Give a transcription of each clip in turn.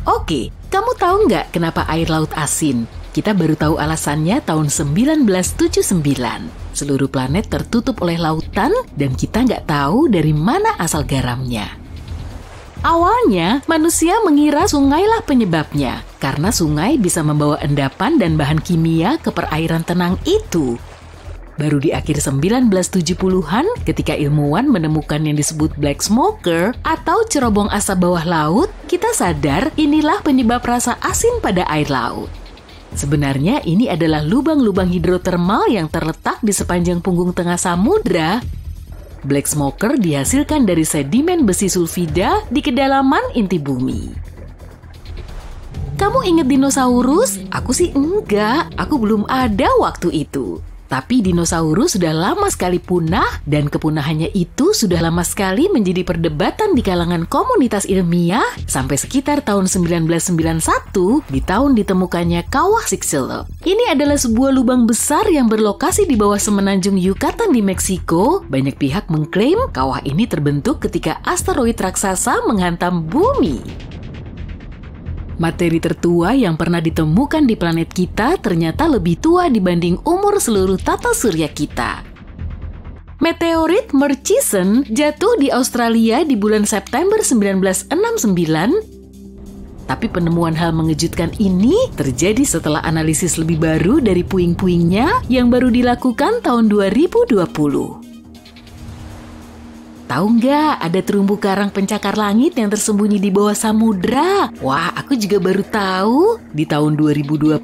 Oke, kamu tahu nggak kenapa air laut asin? Kita baru tahu alasannya tahun 1979. Seluruh planet tertutup oleh lautan dan kita nggak tahu dari mana asal garamnya. Awalnya, manusia mengira sungailah penyebabnya, karena sungai bisa membawa endapan dan bahan kimia ke perairan tenang itu. Baru di akhir 1970-an, ketika ilmuwan menemukan yang disebut black smoker atau cerobong asap bawah laut, kita sadar inilah penyebab rasa asin pada air laut. Sebenarnya ini adalah lubang-lubang hidrotermal yang terletak di sepanjang punggung tengah samudra. Black smoker dihasilkan dari sedimen besi sulfida di kedalaman inti bumi. Kamu ingat dinosaurus? Aku sih enggak, aku belum ada waktu itu. Tapi dinosaurus sudah lama sekali punah dan kepunahannya itu sudah lama sekali menjadi perdebatan di kalangan komunitas ilmiah sampai sekitar tahun 1991 di tahun ditemukannya kawah Chicxulub. Ini adalah sebuah lubang besar yang berlokasi di bawah semenanjung Yucatan di Meksiko. Banyak pihak mengklaim kawah ini terbentuk ketika asteroid raksasa menghantam bumi. Materi tertua yang pernah ditemukan di planet kita ternyata lebih tua dibanding umur seluruh tata surya kita. Meteorit Murchison jatuh di Australia di bulan September 1969. Tapi penemuan hal mengejutkan ini terjadi setelah analisis lebih baru dari puing-puingnya yang baru dilakukan tahun 2020. Tahu nggak, ada terumbu karang pencakar langit yang tersembunyi di bawah samudra? Wah, aku juga baru tahu. Di tahun 2020,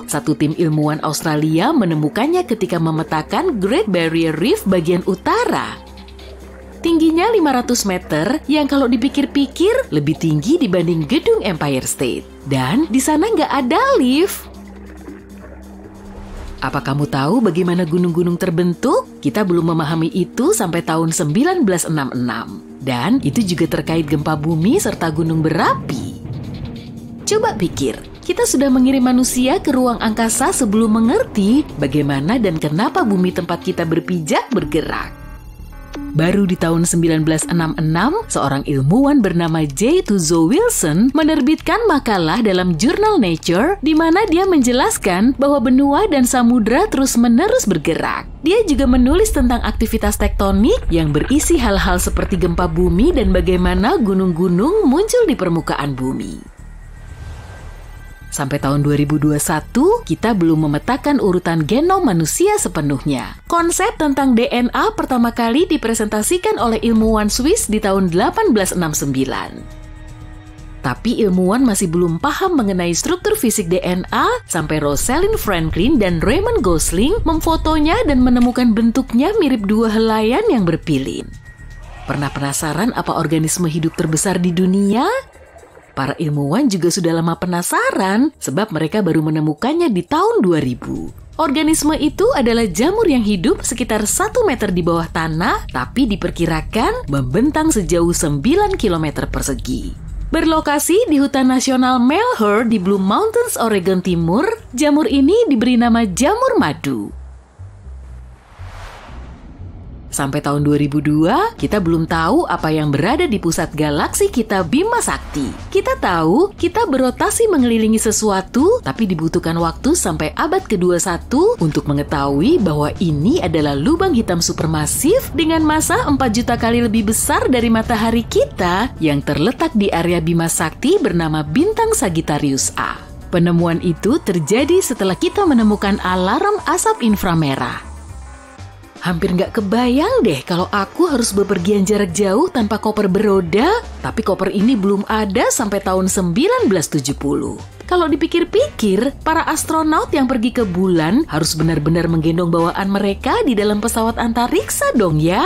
satu tim ilmuwan Australia menemukannya ketika memetakan Great Barrier Reef bagian utara. Tingginya 500 meter, yang kalau dipikir-pikir lebih tinggi dibanding gedung Empire State. Dan di sana nggak ada lift. Apa kamu tahu bagaimana gunung-gunung terbentuk? Kita belum memahami itu sampai tahun 1966. Dan itu juga terkait gempa bumi serta gunung berapi. Coba pikir, kita sudah mengirim manusia ke ruang angkasa sebelum mengerti bagaimana dan kenapa bumi tempat kita berpijak bergerak. Baru di tahun 1966, seorang ilmuwan bernama J. Tuzo Wilson menerbitkan makalah dalam jurnal Nature di mana dia menjelaskan bahwa benua dan samudra terus-menerus bergerak. Dia juga menulis tentang aktivitas tektonik yang berisi hal-hal seperti gempa bumi dan bagaimana gunung-gunung muncul di permukaan bumi. Sampai tahun 2021, kita belum memetakan urutan genom manusia sepenuhnya. Konsep tentang DNA pertama kali dipresentasikan oleh ilmuwan Swiss di tahun 1869. Tapi ilmuwan masih belum paham mengenai struktur fisik DNA sampai Rosalind Franklin dan Raymond Gosling memfotonya dan menemukan bentuknya mirip dua helaian yang berpilin. Pernah penasaran apa organisme hidup terbesar di dunia? Para ilmuwan juga sudah lama penasaran sebab mereka baru menemukannya di tahun 2000. Organisme itu adalah jamur yang hidup sekitar 1 meter di bawah tanah tapi diperkirakan membentang sejauh 9 km persegi. Berlokasi di hutan nasional Malheur di Blue Mountains, Oregon Timur, jamur ini diberi nama jamur madu. Sampai tahun 2002, kita belum tahu apa yang berada di pusat galaksi kita Bima Sakti. Kita tahu kita berotasi mengelilingi sesuatu, tapi dibutuhkan waktu sampai abad ke-21 untuk mengetahui bahwa ini adalah lubang hitam supermasif dengan massa 4 juta kali lebih besar dari matahari kita yang terletak di area Bima Sakti bernama bintang Sagittarius A. Penemuan itu terjadi setelah kita menemukan alarm asap inframerah. Hampir nggak kebayang deh kalau aku harus bepergian jarak jauh tanpa koper beroda, tapi koper ini belum ada sampai tahun 1970. Kalau dipikir-pikir, para astronaut yang pergi ke bulan harus benar-benar menggendong bawaan mereka di dalam pesawat antariksa dong ya.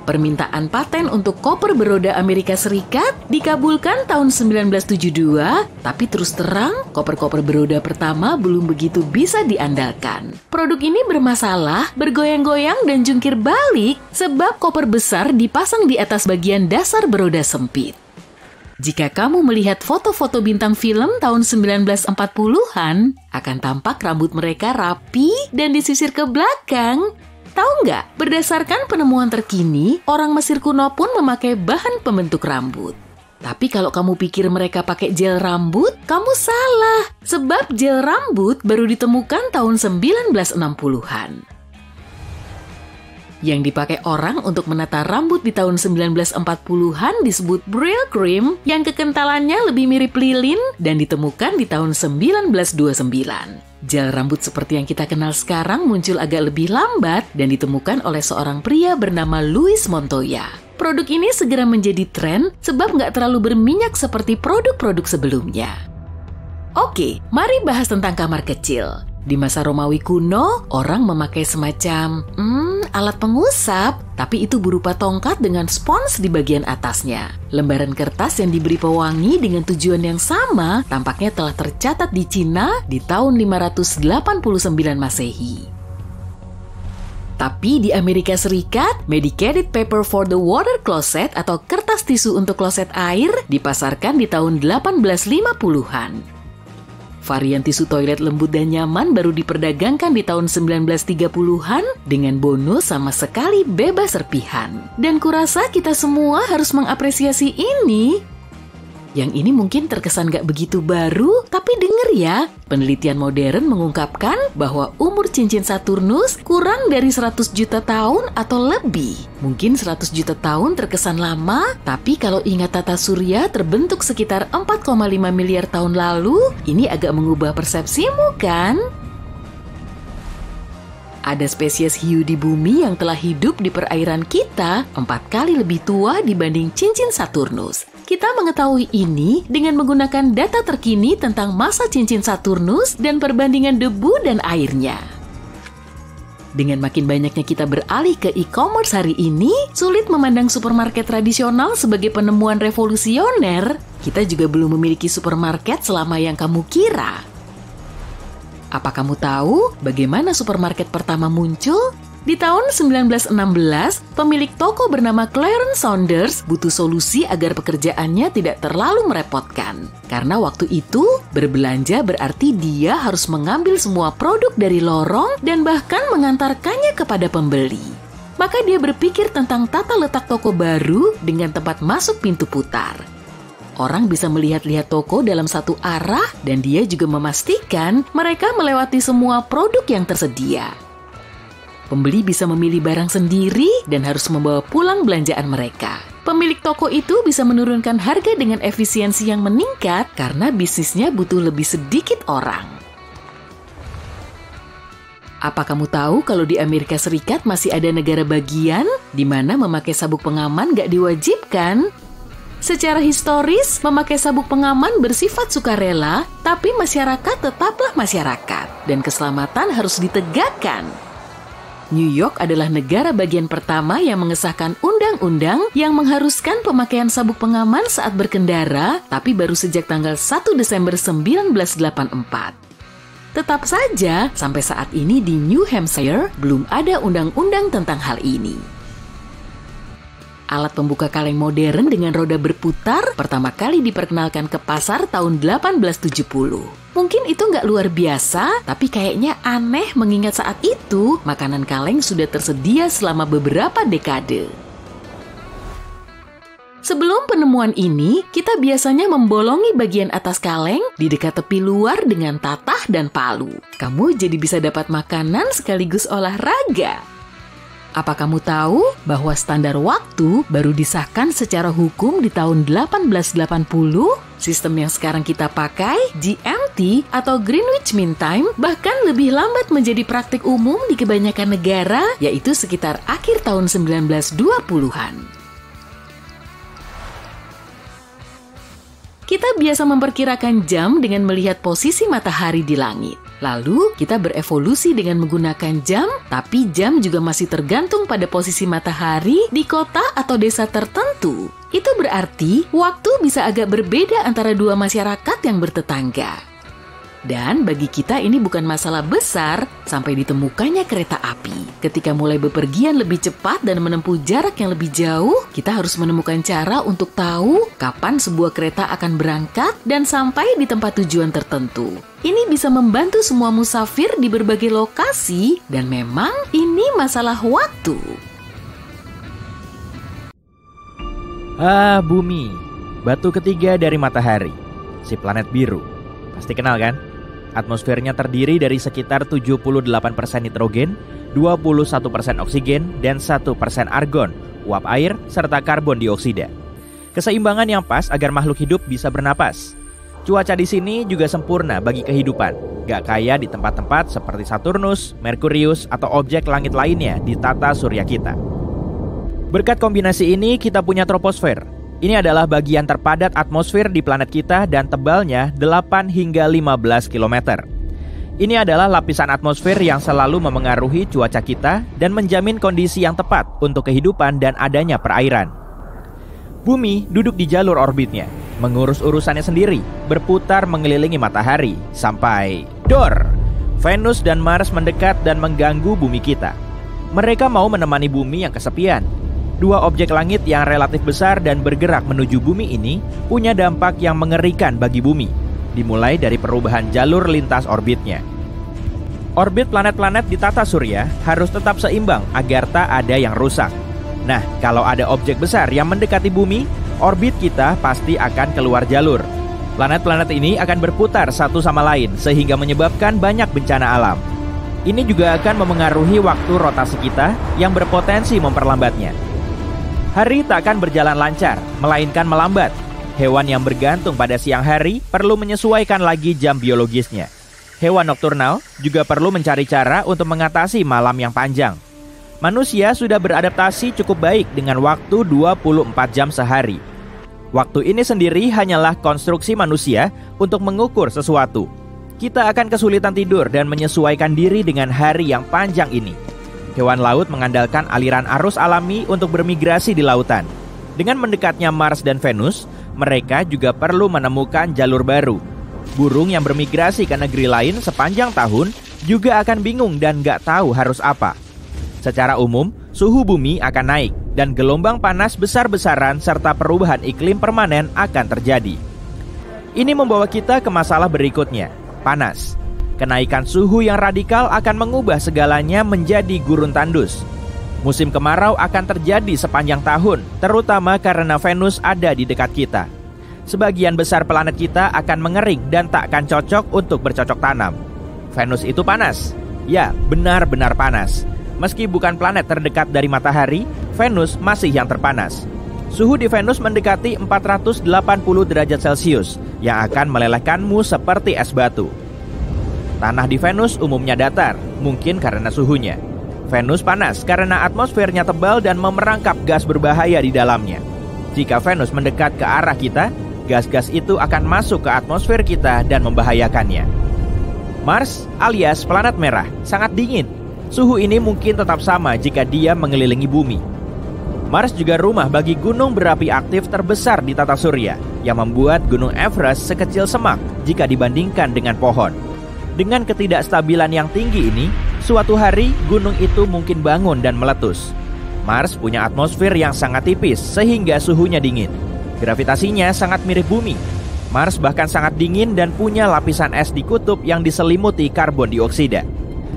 Permintaan paten untuk koper beroda Amerika Serikat dikabulkan tahun 1972, tapi terus terang, koper-koper beroda pertama belum begitu bisa diandalkan. Produk ini bermasalah, bergoyang-goyang dan jungkir balik sebab koper besar dipasang di atas bagian dasar beroda sempit. Jika kamu melihat foto-foto bintang film tahun 1940-an, akan tampak rambut mereka rapi dan disisir ke belakang. Tahu nggak, berdasarkan penemuan terkini, orang Mesir kuno pun memakai bahan pembentuk rambut. Tapi kalau kamu pikir mereka pakai gel rambut, kamu salah. Sebab gel rambut baru ditemukan tahun 1960-an. Yang dipakai orang untuk menata rambut di tahun 1940-an disebut Brylcreem yang kekentalannya lebih mirip lilin dan ditemukan di tahun 1929. Gel rambut seperti yang kita kenal sekarang muncul agak lebih lambat dan ditemukan oleh seorang pria bernama Louis Montoya. Produk ini segera menjadi tren sebab nggak terlalu berminyak seperti produk-produk sebelumnya. Oke, mari bahas tentang kamar kecil. Di masa Romawi kuno, orang memakai semacam alat pengusap, tapi itu berupa tongkat dengan spons di bagian atasnya. Lembaran kertas yang diberi pewangi dengan tujuan yang sama tampaknya telah tercatat di Cina di tahun 589 Masehi. Tapi di Amerika Serikat, medicated paper for the water closet atau kertas tisu untuk kloset air dipasarkan di tahun 1850-an. Varian tisu toilet lembut dan nyaman baru diperdagangkan di tahun 1930-an dengan bonus sama sekali bebas serpihan. Dan kurasa kita semua harus mengapresiasi ini. Yang ini mungkin terkesan gak begitu baru, tapi denger ya, penelitian modern mengungkapkan bahwa umur cincin Saturnus kurang dari 100 juta tahun atau lebih. Mungkin 100 juta tahun terkesan lama, tapi kalau ingat tata surya terbentuk sekitar 4,5 miliar tahun lalu, ini agak mengubah persepsimu kan? Ada spesies hiu di bumi yang telah hidup di perairan kita 4 kali lebih tua dibanding cincin Saturnus. Kita mengetahui ini dengan menggunakan data terkini tentang massa cincin Saturnus dan perbandingan debu dan airnya. Dengan makin banyaknya kita beralih ke e-commerce hari ini, sulit memandang supermarket tradisional sebagai penemuan revolusioner. Kita juga belum memiliki supermarket selama yang kamu kira. Apa kamu tahu bagaimana supermarket pertama muncul? Di tahun 1916, pemilik toko bernama Clarence Saunders butuh solusi agar pekerjaannya tidak terlalu merepotkan. Karena waktu itu, berbelanja berarti dia harus mengambil semua produk dari lorong dan bahkan mengantarkannya kepada pembeli. Maka dia berpikir tentang tata letak toko baru dengan tempat masuk pintu putar. Orang bisa melihat-lihat toko dalam satu arah dan dia juga memastikan mereka melewati semua produk yang tersedia. Pembeli bisa memilih barang sendiri dan harus membawa pulang belanjaan mereka. Pemilik toko itu bisa menurunkan harga dengan efisiensi yang meningkat karena bisnisnya butuh lebih sedikit orang. Apa kamu tahu kalau di Amerika Serikat masih ada negara bagian di mana memakai sabuk pengaman gak diwajibkan? Secara historis, memakai sabuk pengaman bersifat sukarela, tapi masyarakat tetaplah masyarakat dan keselamatan harus ditegakkan. New York adalah negara bagian pertama yang mengesahkan undang-undang yang mengharuskan pemakaian sabuk pengaman saat berkendara, tapi baru sejak tanggal 1 Desember 1984. Tetap saja, sampai saat ini di New Hampshire belum ada undang-undang tentang hal ini. Alat pembuka kaleng modern dengan roda berputar pertama kali diperkenalkan ke pasar tahun 1870. Mungkin itu nggak luar biasa, tapi kayaknya aneh mengingat saat itu makanan kaleng sudah tersedia selama beberapa dekade. Sebelum penemuan ini, kita biasanya membolongi bagian atas kaleng di dekat tepi luar dengan tatah dan palu. Kamu jadi bisa dapat makanan sekaligus olahraga. Apa kamu tahu bahwa standar waktu baru disahkan secara hukum di tahun 1880? Sistem yang sekarang kita pakai, GMT atau Greenwich Mean Time, bahkan lebih lambat menjadi praktik umum di kebanyakan negara, yaitu sekitar akhir tahun 1920-an. Kita biasa memperkirakan jam dengan melihat posisi matahari di langit. Lalu, kita berevolusi dengan menggunakan jam, tapi jam juga masih tergantung pada posisi matahari di kota atau desa tertentu. Itu berarti waktu bisa agak berbeda antara dua masyarakat yang bertetangga. Dan bagi kita ini bukan masalah besar sampai ditemukannya kereta api. Ketika mulai bepergian lebih cepat dan menempuh jarak yang lebih jauh, kita harus menemukan cara untuk tahu kapan sebuah kereta akan berangkat dan sampai di tempat tujuan tertentu. Ini bisa membantu semua musafir di berbagai lokasi dan memang ini masalah waktu. Bumi, Batu ketiga dari matahari, si planet biru. Pasti kenal kan? Atmosfernya terdiri dari sekitar 78% nitrogen, 21% oksigen, dan 1% argon, uap air, serta karbon dioksida. Keseimbangan yang pas agar makhluk hidup bisa bernapas. Cuaca di sini juga sempurna bagi kehidupan, gak kaya di tempat-tempat seperti Saturnus, Merkurius, atau objek langit lainnya di tata surya kita. Berkat kombinasi ini kita punya troposfer. Ini adalah bagian terpadat atmosfer di planet kita dan tebalnya 8 hingga 15 km. Ini adalah lapisan atmosfer yang selalu memengaruhi cuaca kita dan menjamin kondisi yang tepat untuk kehidupan dan adanya perairan. Bumi duduk di jalur orbitnya, mengurus urusannya sendiri, berputar mengelilingi matahari, sampai dor! Venus dan Mars mendekat dan mengganggu bumi kita. Mereka mau menemani bumi yang kesepian. Dua objek langit yang relatif besar dan bergerak menuju bumi ini punya dampak yang mengerikan bagi bumi, dimulai dari perubahan jalur lintas orbitnya. Orbit planet-planet di tata surya harus tetap seimbang agar tak ada yang rusak. Nah, kalau ada objek besar yang mendekati bumi, orbit kita pasti akan keluar jalur. Planet-planet ini akan berputar satu sama lain sehingga menyebabkan banyak bencana alam. Ini juga akan memengaruhi waktu rotasi kita yang berpotensi memperlambatnya. Hari tak akan berjalan lancar, melainkan melambat. Hewan yang bergantung pada siang hari perlu menyesuaikan lagi jam biologisnya. Hewan nokturnal juga perlu mencari cara untuk mengatasi malam yang panjang. Manusia sudah beradaptasi cukup baik dengan waktu 24 jam sehari. Waktu ini sendiri hanyalah konstruksi manusia untuk mengukur sesuatu. Kita akan kesulitan tidur dan menyesuaikan diri dengan hari yang panjang ini. Hewan laut mengandalkan aliran arus alami untuk bermigrasi di lautan. Dengan mendekatnya Mars dan Venus, mereka juga perlu menemukan jalur baru. Burung yang bermigrasi ke negeri lain sepanjang tahun juga akan bingung dan gak tahu harus apa. Secara umum, suhu bumi akan naik dan gelombang panas besar-besaran serta perubahan iklim permanen akan terjadi. Ini membawa kita ke masalah berikutnya, panas. Kenaikan suhu yang radikal akan mengubah segalanya menjadi gurun tandus. Musim kemarau akan terjadi sepanjang tahun, terutama karena Venus ada di dekat kita. Sebagian besar planet kita akan mengering dan tak akan cocok untuk bercocok tanam. Venus itu panas. Ya, benar-benar panas. Meski bukan planet terdekat dari matahari, Venus masih yang terpanas. Suhu di Venus mendekati 480 derajat Celcius yang akan melelehkanmu seperti es batu. Tanah di Venus umumnya datar, mungkin karena suhunya. Venus panas karena atmosfernya tebal dan memerangkap gas berbahaya di dalamnya. Jika Venus mendekat ke arah kita, gas-gas itu akan masuk ke atmosfer kita dan membahayakannya. Mars alias planet merah sangat dingin. Suhu ini mungkin tetap sama jika dia mengelilingi bumi. Mars juga rumah bagi gunung berapi aktif terbesar di tata surya, yang membuat gunung Everest sekecil semak jika dibandingkan dengan pohon. Dengan ketidakstabilan yang tinggi ini, suatu hari gunung itu mungkin bangun dan meletus. Mars punya atmosfer yang sangat tipis sehingga suhunya dingin. Gravitasinya sangat mirip bumi. Mars bahkan sangat dingin dan punya lapisan es di kutub yang diselimuti karbon dioksida.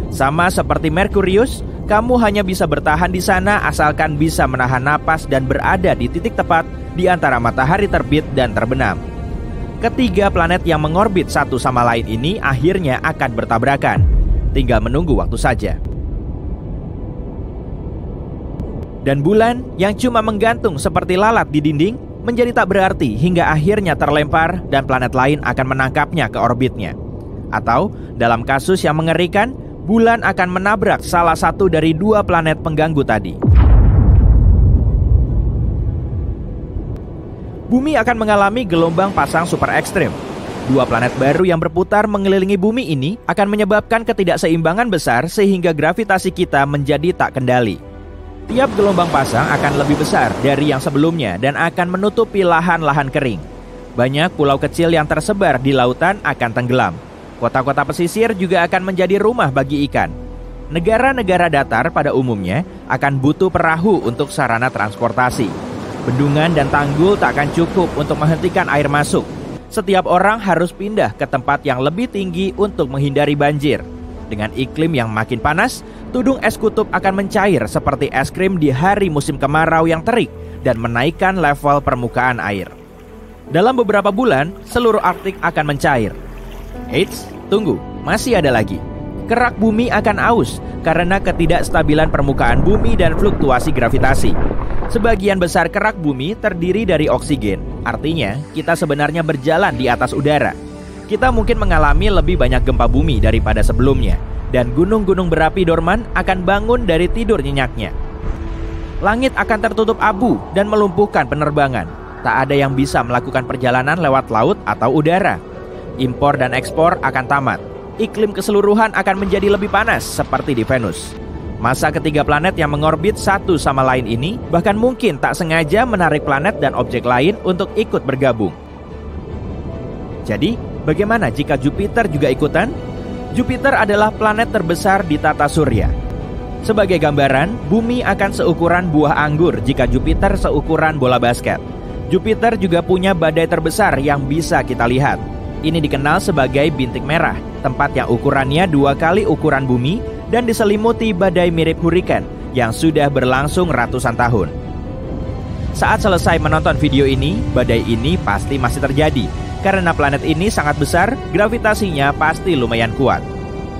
Sama seperti Merkurius, kamu hanya bisa bertahan di sana asalkan bisa menahan napas dan berada di titik tepat di antara matahari terbit dan terbenam. Ketiga planet yang mengorbit satu sama lain ini akhirnya akan bertabrakan. Tinggal menunggu waktu saja. Dan bulan yang cuma menggantung seperti lalat di dinding menjadi tak berarti hingga akhirnya terlempar dan planet lain akan menangkapnya ke orbitnya. Atau dalam kasus yang mengerikan, bulan akan menabrak salah satu dari dua planet pengganggu tadi. Bumi akan mengalami gelombang pasang super ekstrim. Dua planet baru yang berputar mengelilingi bumi ini akan menyebabkan ketidakseimbangan besar sehingga gravitasi kita menjadi tak kendali. Tiap gelombang pasang akan lebih besar dari yang sebelumnya dan akan menutupi lahan-lahan kering. Banyak pulau kecil yang tersebar di lautan akan tenggelam. Kota-kota pesisir juga akan menjadi rumah bagi ikan. Negara-negara datar pada umumnya akan butuh perahu untuk sarana transportasi. Bendungan dan tanggul tak akan cukup untuk menghentikan air masuk. Setiap orang harus pindah ke tempat yang lebih tinggi untuk menghindari banjir. Dengan iklim yang makin panas, tudung es kutub akan mencair seperti es krim di hari musim kemarau yang terik dan menaikkan level permukaan air. Dalam beberapa bulan, seluruh Arktik akan mencair. Eits, tunggu, masih ada lagi. Kerak bumi akan aus karena ketidakstabilan permukaan bumi dan fluktuasi gravitasi. Sebagian besar kerak bumi terdiri dari oksigen. Artinya, kita sebenarnya berjalan di atas udara. Kita mungkin mengalami lebih banyak gempa bumi daripada sebelumnya. Dan gunung-gunung berapi dorman akan bangun dari tidur nyenyaknya. Langit akan tertutup abu dan melumpuhkan penerbangan. Tak ada yang bisa melakukan perjalanan lewat laut atau udara. Impor dan ekspor akan tamat. Iklim keseluruhan akan menjadi lebih panas seperti di Venus. Masa ketiga planet yang mengorbit satu sama lain ini bahkan mungkin tak sengaja menarik planet dan objek lain untuk ikut bergabung. Jadi, bagaimana jika Jupiter juga ikutan? Jupiter adalah planet terbesar di tata surya. Sebagai gambaran, bumi akan seukuran buah anggur jika Jupiter seukuran bola basket. Jupiter juga punya badai terbesar yang bisa kita lihat. Ini dikenal sebagai bintik merah, tempat yang ukurannya 2 kali ukuran bumi dan diselimuti badai mirip hurikan yang sudah berlangsung ratusan tahun. Saat selesai menonton video ini, badai ini pasti masih terjadi. Karena planet ini sangat besar, gravitasinya pasti lumayan kuat.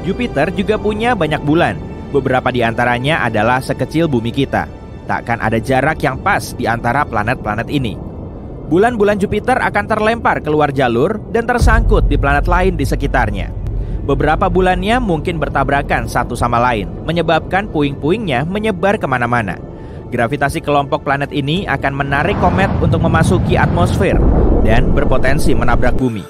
Jupiter juga punya banyak bulan. Beberapa di antaranya adalah sekecil bumi kita. Takkan ada jarak yang pas di antara planet-planet ini. Bulan-bulan Jupiter akan terlempar keluar jalur dan tersangkut di planet lain di sekitarnya. Beberapa bulannya mungkin bertabrakan satu sama lain, menyebabkan puing-puingnya menyebar kemana-mana. Gravitasi kelompok planet ini akan menarik komet untuk memasuki atmosfer dan berpotensi menabrak bumi.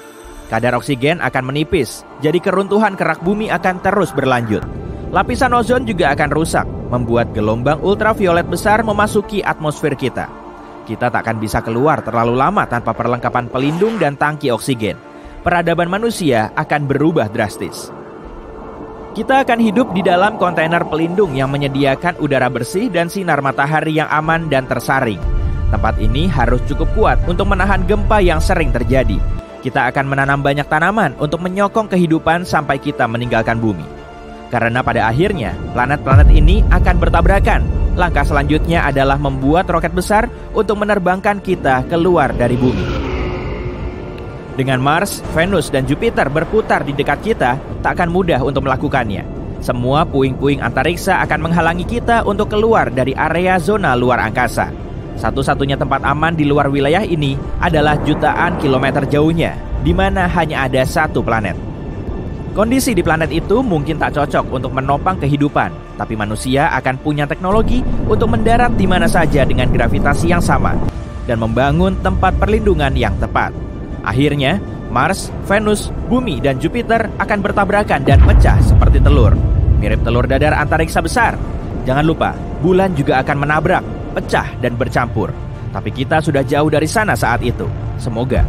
Kadar oksigen akan menipis, jadi keruntuhan kerak bumi akan terus berlanjut. Lapisan ozon juga akan rusak, membuat gelombang ultraviolet besar memasuki atmosfer kita. Kita tak akan bisa keluar terlalu lama tanpa perlengkapan pelindung dan tangki oksigen. Peradaban manusia akan berubah drastis. Kita akan hidup di dalam kontainer pelindung yang menyediakan udara bersih dan sinar matahari yang aman dan tersaring. Tempat ini harus cukup kuat untuk menahan gempa yang sering terjadi. Kita akan menanam banyak tanaman untuk menyokong kehidupan sampai kita meninggalkan bumi. Karena pada akhirnya, planet-planet ini akan bertabrakan. Langkah selanjutnya adalah membuat roket besar untuk menerbangkan kita keluar dari bumi. Dengan Mars, Venus, dan Jupiter berputar di dekat kita, tak akan mudah untuk melakukannya. Semua puing-puing antariksa akan menghalangi kita untuk keluar dari area zona luar angkasa. Satu-satunya tempat aman di luar wilayah ini adalah jutaan kilometer jauhnya, di mana hanya ada satu planet. Kondisi di planet itu mungkin tak cocok untuk menopang kehidupan, tapi manusia akan punya teknologi untuk mendarat di mana saja dengan gravitasi yang sama dan membangun tempat perlindungan yang tepat. Akhirnya, Mars, Venus, Bumi, dan Jupiter akan bertabrakan dan pecah seperti telur. Mirip telur dadar antariksa besar. Jangan lupa, bulan juga akan menabrak, pecah, dan bercampur. Tapi kita sudah jauh dari sana saat itu. Semoga.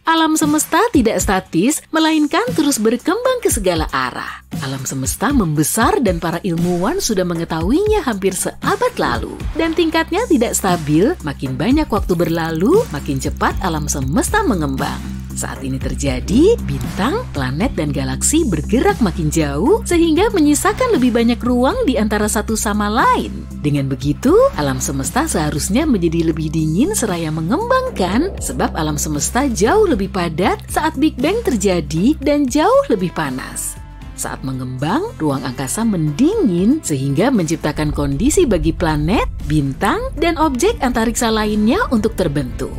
Alam semesta tidak statis, melainkan terus berkembang ke segala arah. Alam semesta membesar dan para ilmuwan sudah mengetahuinya hampir seabad lalu. Dan tingkatnya tidak stabil, makin banyak waktu berlalu, makin cepat alam semesta mengembang. Saat ini terjadi, bintang, planet, dan galaksi bergerak makin jauh sehingga menyisakan lebih banyak ruang di antara satu sama lain. Dengan begitu, alam semesta seharusnya menjadi lebih dingin seraya mengembangkan sebab alam semesta jauh lebih padat saat Big Bang terjadi dan jauh lebih panas. Saat mengembang, ruang angkasa mendingin sehingga menciptakan kondisi bagi planet, bintang, dan objek antariksa lainnya untuk terbentuk.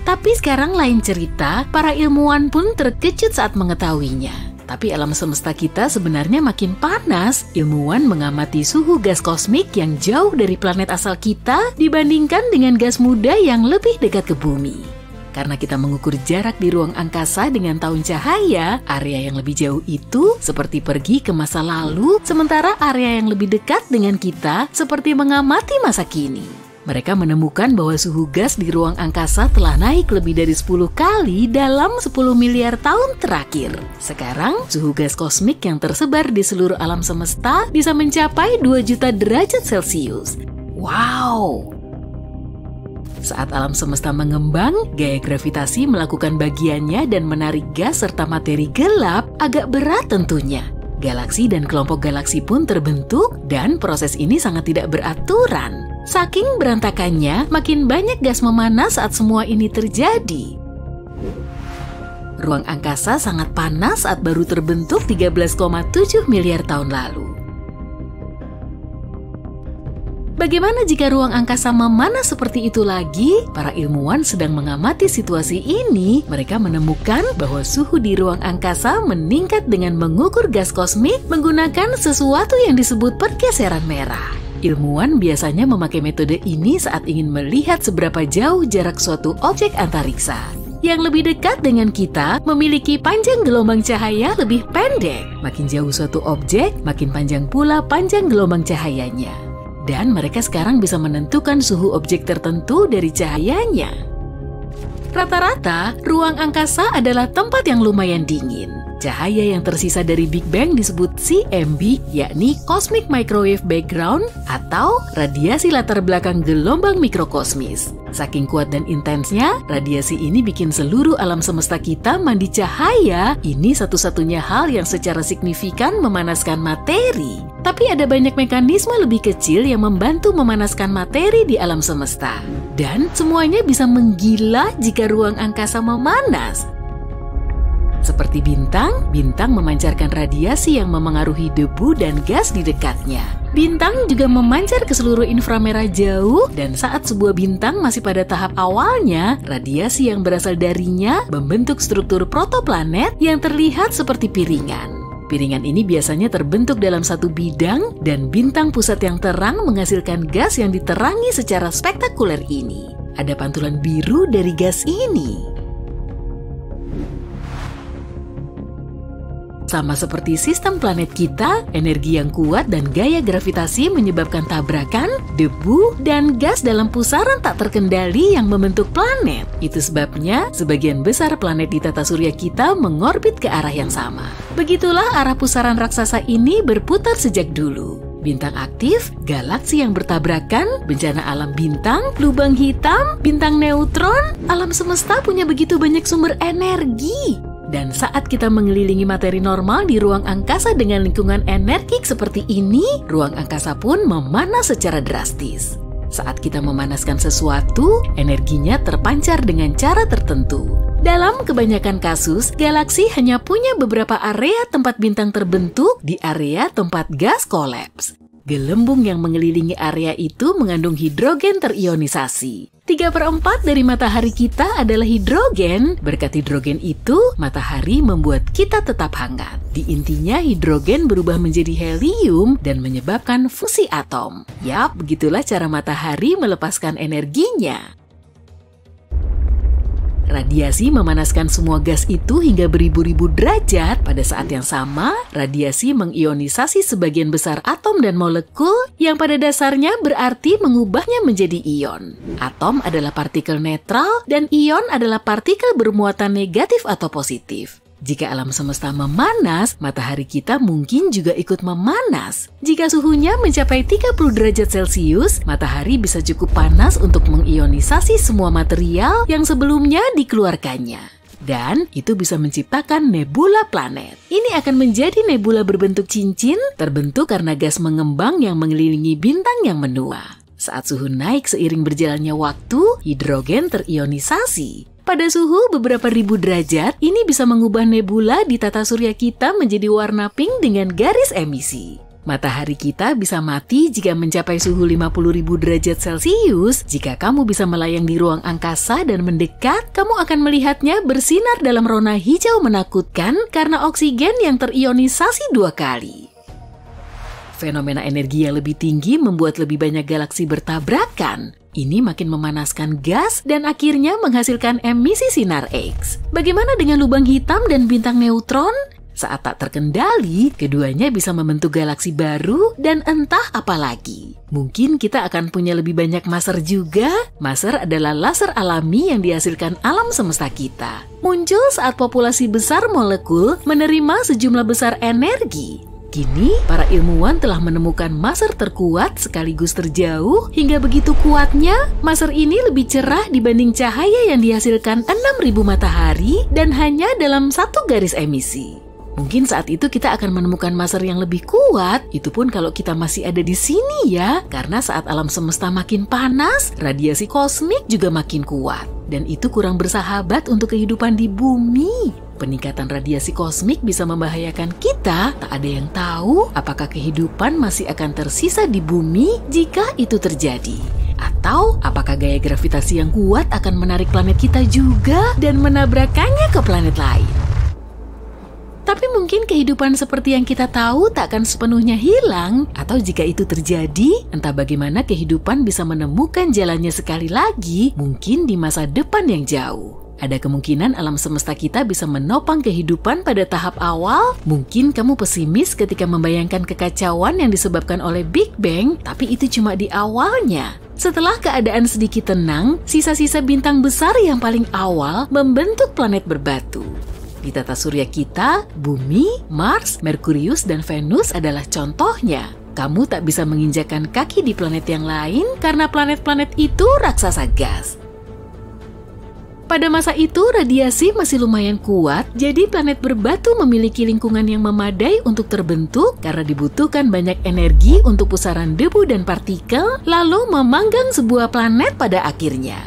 Tapi sekarang lain cerita, para ilmuwan pun terkejut saat mengetahuinya. Tapi alam semesta kita sebenarnya makin panas. Ilmuwan mengamati suhu gas kosmik yang jauh dari planet asal kita dibandingkan dengan gas muda yang lebih dekat ke bumi. Karena kita mengukur jarak di ruang angkasa dengan tahun cahaya, area yang lebih jauh itu seperti pergi ke masa lalu, sementara area yang lebih dekat dengan kita seperti mengamati masa kini. Mereka menemukan bahwa suhu gas di ruang angkasa telah naik lebih dari 10 kali dalam 10 miliar tahun terakhir. Sekarang, suhu gas kosmik yang tersebar di seluruh alam semesta bisa mencapai 2 juta derajat Celcius. Wow! Saat alam semesta mengembang, gaya gravitasi melakukan bagiannya dan menarik gas serta materi gelap agak berat tentunya. Galaksi dan kelompok galaksi pun terbentuk dan proses ini sangat tidak beraturan. Saking berantakannya, makin banyak gas memanas saat semua ini terjadi. Ruang angkasa sangat panas saat baru terbentuk 13,7 miliar tahun lalu. Bagaimana jika ruang angkasa memanas seperti itu lagi? Para ilmuwan sedang mengamati situasi ini. Mereka menemukan bahwa suhu di ruang angkasa meningkat dengan mengukur gas kosmik menggunakan sesuatu yang disebut pergeseran merah. Ilmuwan biasanya memakai metode ini saat ingin melihat seberapa jauh jarak suatu objek antariksa. Yang lebih dekat dengan kita memiliki panjang gelombang cahaya lebih pendek. Makin jauh suatu objek, makin panjang pula panjang gelombang cahayanya. Dan mereka sekarang bisa menentukan suhu objek tertentu dari cahayanya. Rata-rata, ruang angkasa adalah tempat yang lumayan dingin. Cahaya yang tersisa dari Big Bang disebut CMB, yakni Cosmic Microwave Background atau radiasi latar belakang gelombang mikrokosmis. Saking kuat dan intensnya, radiasi ini bikin seluruh alam semesta kita mandi cahaya. Ini satu-satunya hal yang secara signifikan memanaskan materi. Tapi ada banyak mekanisme lebih kecil yang membantu memanaskan materi di alam semesta. Dan semuanya bisa menggila jika ruang angkasa memanas. Seperti bintang, bintang memancarkan radiasi yang memengaruhi debu dan gas di dekatnya. Bintang juga memancar ke seluruh inframerah jauh, dan saat sebuah bintang masih pada tahap awalnya, radiasi yang berasal darinya membentuk struktur protoplanet yang terlihat seperti piringan. Piringan ini biasanya terbentuk dalam satu bidang, dan bintang pusat yang terang menghasilkan gas yang diterangi secara spektakuler ini. Ada pantulan biru dari gas ini. Sama seperti sistem planet kita, energi yang kuat dan gaya gravitasi menyebabkan tabrakan, debu, dan gas dalam pusaran tak terkendali yang membentuk planet. Itu sebabnya sebagian besar planet di tata surya kita mengorbit ke arah yang sama. Begitulah arah pusaran raksasa ini berputar sejak dulu. Bintang aktif, galaksi yang bertabrakan, bencana alam bintang, lubang hitam, bintang neutron, alam semesta punya begitu banyak sumber energi. Dan saat kita mengelilingi materi normal di ruang angkasa dengan lingkungan energik seperti ini, ruang angkasa pun memanas secara drastis. Saat kita memanaskan sesuatu, energinya terpancar dengan cara tertentu. Dalam kebanyakan kasus, galaksi hanya punya beberapa area tempat bintang terbentuk di area tempat gas kolaps. Gelembung yang mengelilingi area itu mengandung hidrogen terionisasi. 3/4 dari matahari kita adalah hidrogen. Berkat hidrogen itu, matahari membuat kita tetap hangat. Di intinya, hidrogen berubah menjadi helium dan menyebabkan fusi atom. Yap, begitulah cara matahari melepaskan energinya. Radiasi memanaskan semua gas itu hingga beribu-ribu derajat. Pada saat yang sama, radiasi mengionisasi sebagian besar atom dan molekul yang pada dasarnya berarti mengubahnya menjadi ion. Atom adalah partikel netral dan ion adalah partikel bermuatan negatif atau positif. Jika alam semesta memanas, matahari kita mungkin juga ikut memanas. Jika suhunya mencapai 30 derajat Celcius, matahari bisa cukup panas untuk mengionisasi semua material yang sebelumnya dikeluarkannya. Dan itu bisa menciptakan nebula planet. Ini akan menjadi nebula berbentuk cincin, terbentuk karena gas mengembang yang mengelilingi bintang yang menua. Saat suhu naik seiring berjalannya waktu, hidrogen terionisasi. Pada suhu beberapa ribu derajat, ini bisa mengubah nebula di tata surya kita menjadi warna pink dengan garis emisi. Matahari kita bisa mati jika mencapai suhu 50.000 derajat Celcius. Jika kamu bisa melayang di ruang angkasa dan mendekat, kamu akan melihatnya bersinar dalam rona hijau menakutkan karena oksigen yang terionisasi 2 kali. Fenomena energi yang lebih tinggi membuat lebih banyak galaksi bertabrakan. Ini makin memanaskan gas dan akhirnya menghasilkan emisi sinar X. Bagaimana dengan lubang hitam dan bintang neutron? Saat tak terkendali, keduanya bisa membentuk galaksi baru dan entah apa lagi. Mungkin kita akan punya lebih banyak maser juga. Maser adalah laser alami yang dihasilkan alam semesta kita. Muncul saat populasi besar molekul menerima sejumlah besar energi. Kini, para ilmuwan telah menemukan maser terkuat sekaligus terjauh hingga begitu kuatnya, maser ini lebih cerah dibanding cahaya yang dihasilkan 6.000 matahari dan hanya dalam 1 garis emisi. Mungkin saat itu kita akan menemukan master yang lebih kuat, itu pun kalau kita masih ada di sini ya. Karena saat alam semesta makin panas, radiasi kosmik juga makin kuat. Dan itu kurang bersahabat untuk kehidupan di bumi. Peningkatan radiasi kosmik bisa membahayakan kita. Tak ada yang tahu apakah kehidupan masih akan tersisa di bumi jika itu terjadi. Atau apakah gaya gravitasi yang kuat akan menarik planet kita juga dan menabrakannya ke planet lain. Tapi mungkin kehidupan seperti yang kita tahu tak akan sepenuhnya hilang, atau jika itu terjadi, entah bagaimana kehidupan bisa menemukan jalannya sekali lagi, mungkin di masa depan yang jauh. Ada kemungkinan alam semesta kita bisa menopang kehidupan pada tahap awal. Mungkin kamu pesimis ketika membayangkan kekacauan yang disebabkan oleh Big Bang, tapi itu cuma di awalnya. Setelah keadaan sedikit tenang, sisa-sisa bintang besar yang paling awal membentuk planet berbatu. Di tata surya kita, Bumi, Mars, Merkurius, dan Venus adalah contohnya. Kamu tak bisa menginjakan kaki di planet yang lain karena planet-planet itu raksasa gas. Pada masa itu, radiasi masih lumayan kuat, jadi planet berbatu memiliki lingkungan yang memadai untuk terbentuk karena dibutuhkan banyak energi untuk pusaran debu dan partikel, lalu memanggang sebuah planet pada akhirnya.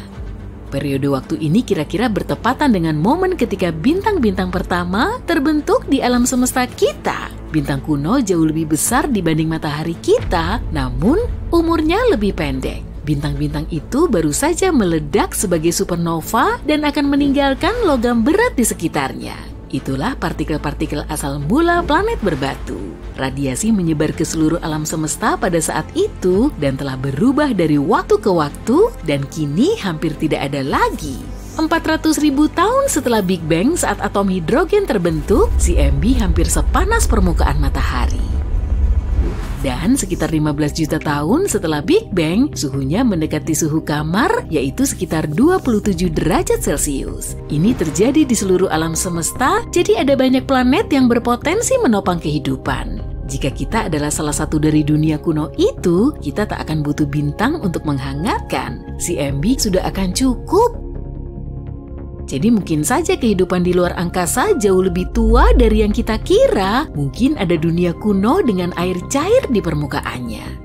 Periode waktu ini kira-kira bertepatan dengan momen ketika bintang-bintang pertama terbentuk di alam semesta kita. Bintang kuno jauh lebih besar dibanding matahari kita, namun umurnya lebih pendek. Bintang-bintang itu baru saja meledak sebagai supernova dan akan meninggalkan logam berat di sekitarnya. Itulah partikel-partikel asal mula planet berbatu. Radiasi menyebar ke seluruh alam semesta pada saat itu dan telah berubah dari waktu ke waktu dan kini hampir tidak ada lagi. 400.000 tahun setelah Big Bang saat atom hidrogen terbentuk, CMB hampir sepanas permukaan matahari. Dan sekitar 15 juta tahun setelah Big Bang, suhunya mendekati suhu kamar, yaitu sekitar 27 derajat Celcius. Ini terjadi di seluruh alam semesta, jadi ada banyak planet yang berpotensi menopang kehidupan. Jika kita adalah salah satu dari dunia kuno itu, kita tak akan butuh bintang untuk menghangatkan. CMB sudah akan cukup. Jadi mungkin saja kehidupan di luar angkasa jauh lebih tua dari yang kita kira. Mungkin ada dunia kuno dengan air cair di permukaannya.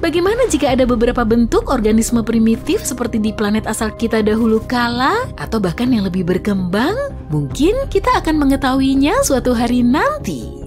Bagaimana jika ada beberapa bentuk organisme primitif seperti di planet asal kita dahulu kala? Atau bahkan yang lebih berkembang? Mungkin kita akan mengetahuinya suatu hari nanti.